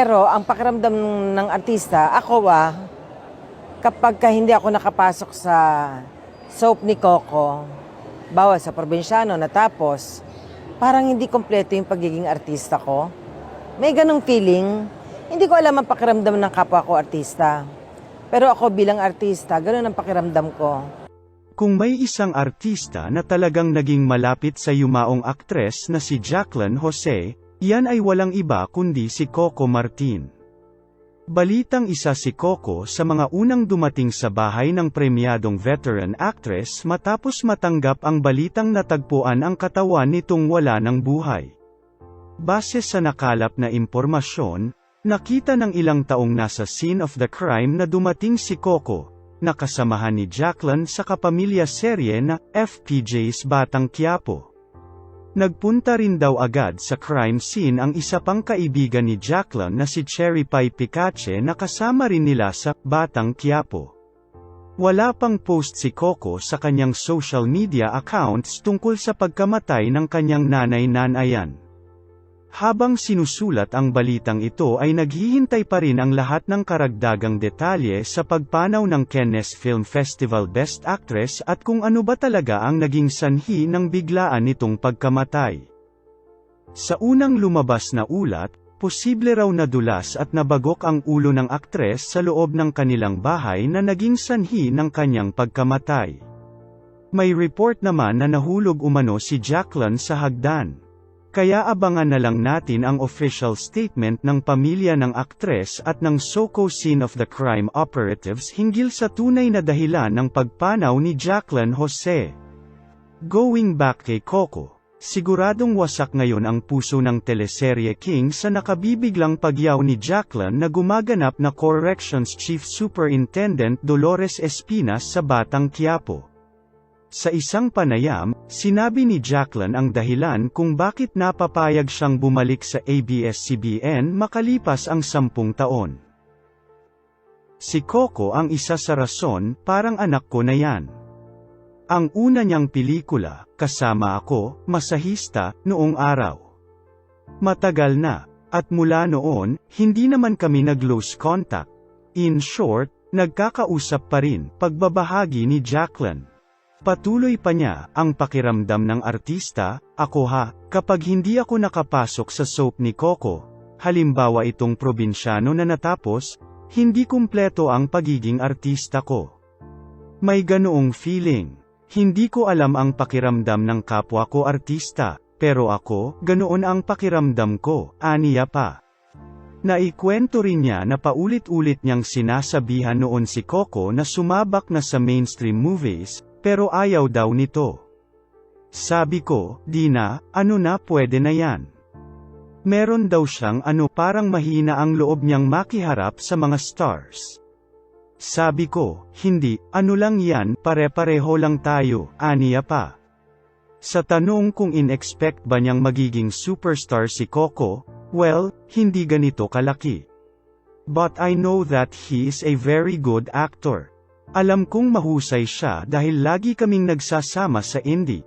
Pero ang pakiramdam ng artista, kapag hindi ako nakapasok sa soap ni Coco, bawa sa probinsyano natapos, parang hindi kompleto yung pagiging artista ko. May ganong feeling. Hindi ko alam ang pakiramdam ng kapwa ko artista. Pero ako bilang artista, ganun ang pakiramdam ko. Kung may isang artista na talagang naging malapit sa yumaong aktres na si Jacqueline Jose, yan ay walang iba kundi si Coco Martin. Balitang isa si Coco sa mga unang dumating sa bahay ng premyadong veteran actress matapos matanggap ang balitang natagpuan ang katawan nitong wala ng buhay. Base sa nakalap na impormasyon, nakita ng ilang taong nasa scene of the crime na dumating si Coco, na kasamahan ni Jacqueline sa kapamilya serye na FPJ's Batang Quiapo. Nagpunta rin daw agad sa crime scene ang isa pang kaibigan ni Jacqueline na si Cherry Pie Picache na kasama rin nila sa Batang Quiapo. Wala pang post si Coco sa kanyang social media accounts tungkol sa pagkamatay ng kanyang nanay-nanayan. Habang sinusulat ang balitang ito ay naghihintay pa rin ang lahat ng karagdagang detalye sa pagpanaw ng Cannes Film Festival Best Actress at kung ano ba talaga ang naging sanhi ng biglaan nitong pagkamatay. Sa unang lumabas na ulat, posible raw nadulas at nabagok ang ulo ng aktres sa loob ng kanilang bahay na naging sanhi ng kanyang pagkamatay. May report naman na nahulog umano si Jacqueline sa hagdan. Kaya abangan na lang natin ang official statement ng pamilya ng aktres at ng SOCO Scene of the Crime Operatives hinggil sa tunay na dahilan ng pagpanaw ni Jacqueline Jose. Going back kay Coco, siguradong wasak ngayon ang puso ng teleserye King sa nakabibiglang pagyaw ni Jacqueline na gumaganap na Corrections Chief Superintendent Dolores Espinas sa Batang Quiapo. Sa isang panayam, sinabi ni Jacqueline ang dahilan kung bakit napapayag siyang bumalik sa ABS-CBN makalipas ang 10 taon. Si Coco ang isa sa rason, parang anak ko na yan. Ang una niyang pelikula, Kasama Ako, masahista, noong araw. Matagal na, at mula noon, hindi naman kami nag-lose contact. In short, nagkakausap pa rin, pagbabahagi ni Jacqueline. Patuloy pa niya, ang pakiramdam ng artista, kapag hindi ako nakapasok sa soap ni Coco, halimbawa itong probinsyano na natapos, hindi kumpleto ang pagiging artista ko. May ganoong feeling. Hindi ko alam ang pakiramdam ng kapwa ko artista, pero ako, ganoon ang pakiramdam ko, aniya pa. Naikwento rin niya na paulit-ulit niyang sinasabihan noon si Coco na sumabak na sa mainstream movies, pero ayaw daw nito. Sabi ko, di na, pwede na yan. Meron daw siyang parang mahina ang loob niyang makiharap sa mga stars. Sabi ko, hindi, lang yan, pare-pareho lang tayo, aniya pa. Sa tanong kung in-expect ba niyang magiging superstar si Coco, well, hindi ganito kalaki. But I know that he is a very good actor. Alam kong mahusay siya dahil lagi kaming nagsasama sa indie.